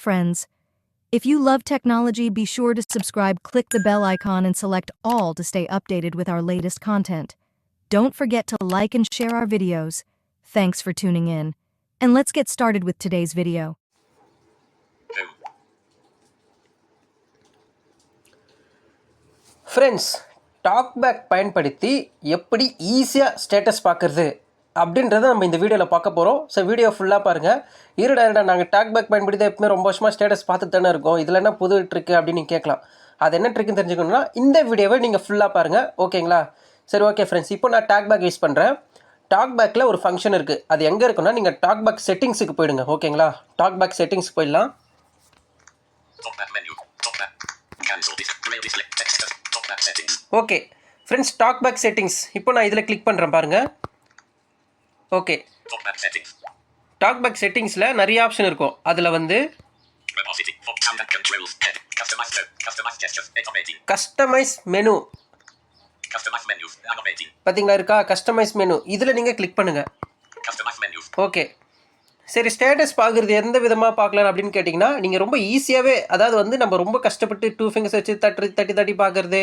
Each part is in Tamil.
Friends, if you love technology, be sure to subscribe, click the bell icon, and select all to stay updated with our latest content. Don't forget to like and share our videos. Thanks for tuning in. And let's get started with today's video. Friends, TalkBack பயன்படுத்தி எப்படி ஈஸியாக ஸ்டேட்டஸ் பார்க்குறது அப்படின்றத நம்ம இந்த வீடியோவில் பார்க்க போகிறோம். ஸோ வீடியோ ஃபுல்லாக பாருங்கள். இருடா நாங்கள் டாக்பேக் பயன்படுத்தி எப்பவுமே ரொம்ப வருஷமாக ஸ்டேட்டஸ் பார்த்துட்டு தானே இருக்கோம், இதில் என்ன புது ட்ரிக்கு அப்படின்னு நீங்கள் கேட்கலாம். அது என்ன ட்ரிக்குன்னு தெரிஞ்சுக்கணும்னா இந்த வீடியோவை நீங்கள் ஃபுல்லாக பாருங்கள், ஓகேங்களா? சரி, ஓகே ஃப்ரெண்ட்ஸ், இப்போ நான் டாக்பேக் யூஸ் பண்ணுறேன். டாக்பேக்கில் ஒரு ஃபங்க்ஷன் இருக்குது. அது எங்கே இருக்குன்னா, நீங்கள் டாக்பேக் செட்டிங்ஸுக்கு போயிடுங்க, ஓகேங்களா? டாக்பேக் செட்டிங்ஸ் போயிடலாம். ஓகே ஃப்ரெண்ட்ஸ், டாக்பேக் செட்டிங்ஸ் இப்போ நான் இதில் கிளிக் பண்ணுறேன் பாருங்கள். ஓகே, டாக்பேக் செட்டிங்ஸில் நிறைய ஆப்ஷன் இருக்கும். அதில் வந்து கஸ்டமைஸ் மெனு பார்த்தீங்களா இருக்கா? கஸ்டமைஸ் மெனு இதில் நீங்கள் கிளிக் பண்ணுங்கள். ஓகே, சரி, ஸ்டேட்டஸ் பார்க்குறது எந்த விதமாக பார்க்கலாம் அப்படின்னு கேட்டிங்கன்னா, நீங்கள் ரொம்ப ஈஸியாகவே, அதாவது வந்து நம்ம ரொம்ப கஷ்டப்பட்டு 2 ஃபிங்கர்ஸ் வச்சு தட்டி பார்க்குறது,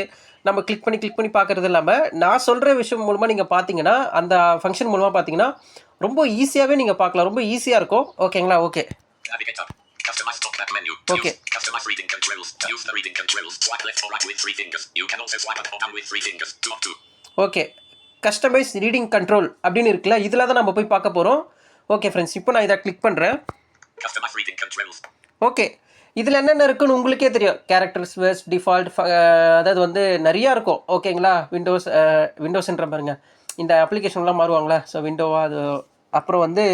நம்ம கிளிக் பண்ணி பார்க்குறது இல்லாமல், நான் சொல்கிற விஷயம் மூலமாக நீங்கள் பார்த்தீங்கன்னா, அந்த ஃபங்க்ஷன் மூலமாக பார்த்தீங்கன்னா ரொம்ப ஈஸியாகவே நீங்கள் பார்க்கலாம். ரொம்ப ஈஸியாக இருக்கும், ஓகேங்களா? Okay okay okay customise reading control அப்படின்னு இருக்குல்ல, இதில் தான் நம்ம போய் பார்க்க போகிறோம். ஓகே ஃப்ரெண்ட்ஸ், இப்போ நான் இதை கிளிக் பண்ணுறேன். ஓகே, இதில் என்னென்ன இருக்குன்னு உங்களுக்கே தெரியும். கேரக்டர்ஸ், வேர்ட்ஸ், டிஃபால்ட், அதாவது வந்து நிறையா இருக்கும், ஓகேங்களா? விண்டோஸ்ன்ற பாருங்க, இந்த அப்ளிகேஷன்லாம் மாறுவாங்களா? ஸோ விண்டோவா, அது அப்புறம் வந்து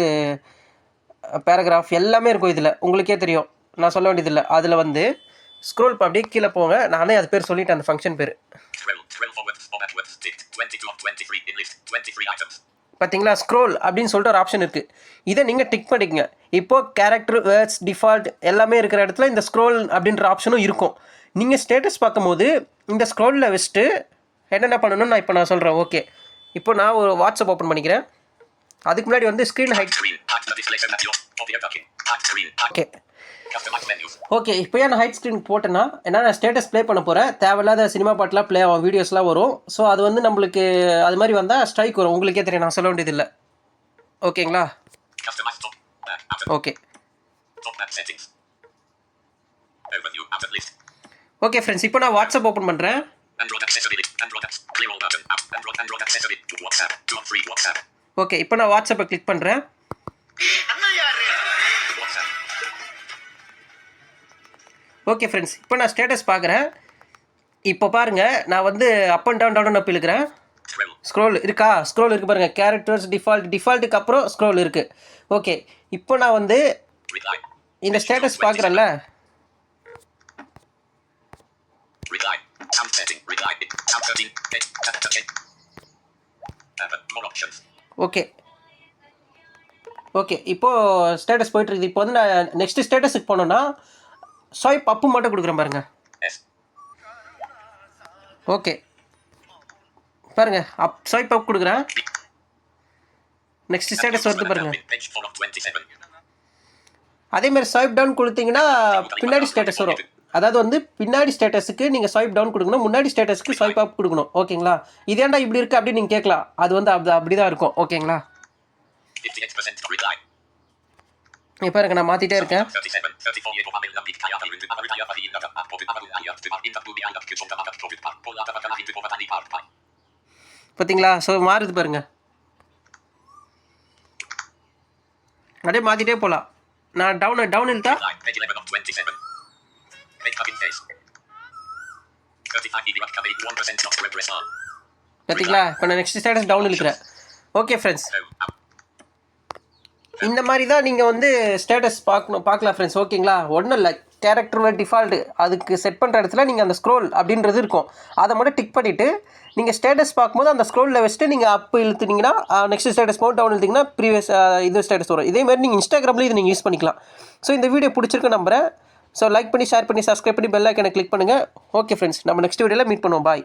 பேராகிராஃப் எல்லாமே இருக்கும். இதில் உங்களுக்கே தெரியும், நான் சொல்ல வேண்டியதில்லை. அதில் வந்து ஸ்க்ரோல் அப்படியே கீழே போங்க. நானே அது பேர் சொல்லிட்டேன், அந்த ஃபங்க்ஷன் பேர். பார்த்தீங்களா, ஸ்க்ரோல் அப்படின்னு சொல்லிட்டு ஒரு ஆப்ஷன் இருக்குது. இதை நீங்கள் டிக் பண்ணிக்கங்க. இப்போது கேரக்டர், வேர்ட்ஸ், டிஃபால்ட் எல்லாமே இருக்கிற இடத்துல இந்த ஸ்க்ரோல் அப்படின்ற ஆப்ஷனும் இருக்கும். நீங்கள் ஸ்டேட்டஸ் பார்க்கும்போது இந்த ஸ்க்ரோலில் வச்சுட்டு என்னென்ன பண்ணணும்னு நான் இப்போ சொல்கிறேன். ஓகே, இப்போ நான் ஒரு வாட்ஸ்அப் ஓப்பன் பண்ணிக்கிறேன். அதுக்கு முன்னாடி வந்து ஸ்க்ரீன் ஹைட். ஓகே ஓகே இப்போ ஏன் நான் ஹைட் ஸ்க்ரீன் போட்டேன்னா, ஏன்னா நான் ஸ்டேட்டஸ் ப்ளே பண்ண போகிறேன். தேவையில்லாத சினிமா பாட்டெலாம் ப்ளே ஆகும், வீடியோஸ்லாம் வரும். ஸோ அது வந்து நம்மளுக்கு அது மாதிரி வந்தால் ஸ்ட்ரைக் வரும். உங்களுக்கே தெரியும், நான் சொல்ல வேண்டியதில்லை, ஓகேங்களா? ஓகே ஓகே ஃப்ரெண்ட்ஸ், இப்போ நான் வாட்ஸ்அப் ஓப்பன் பண்ணுறேன். ஓகே, இப்போ நான் வாட்ஸ்அப்பை கிளிக் பண்ணுறேன். ஓகே ஃப்ரெண்ட்ஸ், இப்போ நான் ஸ்டேட்டஸ் பார்க்குறேன். இப்போ பாருங்கள், நான் வந்து அப் அண்ட் டவுன் அப் இழுக்கிறேன். ஸ்க்ரோல் இருக்கா? ஸ்க்ரோல் இருக்குது பாருங்கள். கேரக்டர்ஸ், டிஃபால்ட்டுக்கு அப்புறம் ஸ்க்ரோல் இருக்குது. ஓகே, இப்போ நான் வந்து இந்த ஸ்டேட்டஸ் பார்க்குறேன்ல, ஓகே ஓகே இப்போது ஸ்டேட்டஸ் போயிட்டுருக்குது. இப்போ வந்து நான் நெக்ஸ்ட் ஸ்டேட்டஸுக்கு போனோன்னா ஸ்வைப் அப்பு மட்டும் கொடுக்குறேன் பாருங்கள். ஓகே பாருங்கள், ஸ்வைப் அப் கொடுக்குறேன். நெக்ஸ்ட் ஸ்டேட்டஸ் வருது பாருங்கள். அதேமாதிரி ஸ்வைப் டவுன் கொடுத்தீங்கன்னா பின்னாடி ஸ்டேட்டஸ் வரும். அதாவது வந்து பின்னாடி ஸ்டேட்டஸுக்கு நீங்கள் ஸ்வைப் டவுன் கொடுக்கணும், முன்னாடி ஸ்டேட்டஸுக்கு ஸ்வைப் அப் கொடுக்கணும், ஓகேங்களா? இதேண்டா இப்படி இருக்குது அப்படின்னு நீங்கள் கேட்கலாம். அது வந்து அப்படி தான் இருக்கும், ஓகேங்களா? இப்போ இருக்க நான் மாற்றிட்டே இருக்கேன். பார்த்தீங்களா? ஸோ மாறுது பாருங்க, அப்படியே மாற்றிட்டே போகலாம். நான் டவுன் இழுத்தா பார்த்தீங்களா? இப்போ நான் நெக்ஸ்ட் ஸ்டேட்டஸ் டவுன் இழுக்கிறேன். ஓகே ஃப்ரெண்ட்ஸ், இந்த மாதிரி தான் நீங்கள் வந்து ஸ்டேட்டஸ் பார்க்கலாம் ஃப்ரெண்ட்ஸ், ஓகேங்களா? ஒன்றும் இல்லை, கேரக்டர், டிஃபால்ட்டு அதுக்கு செட் பண்ணுற இடத்துல நீங்கள் அந்த ஸ்க்ரோல் அப்படின்றது இருக்கும். அதை மட்டும் டிக் பண்ணிவிட்டு நீங்கள் ஸ்டேட்டஸ் பார்க்கும்போது அந்த ஸ்க்ரோலில் வச்சுட்டு நீங்கள் அப் இழுத்துனீங்கன்னா நெக்ஸ்ட் ஸ்டேட்டஸ் போட்டு டவுன் இழுத்திங்கன்னா ப்ரீவியஸ் இது ஸ்டேட்டஸ் வரும். இதேமாதிரி நீங்கள் இன்ஸ்டாகிராம்லேயும் இதை நீங்கள் யூஸ் பண்ணிக்கலாம். ஸோ இந்த வீடியோ பிடிச்சிருக்கு நம்புகிறேன். ஸோ லைக் பண்ணி, ஷேர் பண்ணி, சப்ஸ்கிரைப் பண்ணி, பெல் ஐக்கனை கிளிக் பண்ணுங்கள். ஓகே ஃப்ரெண்ட்ஸ், நம்ம நெக்ஸ்ட் வீடியோவில் மீட் பண்ணுவோம். பாய்.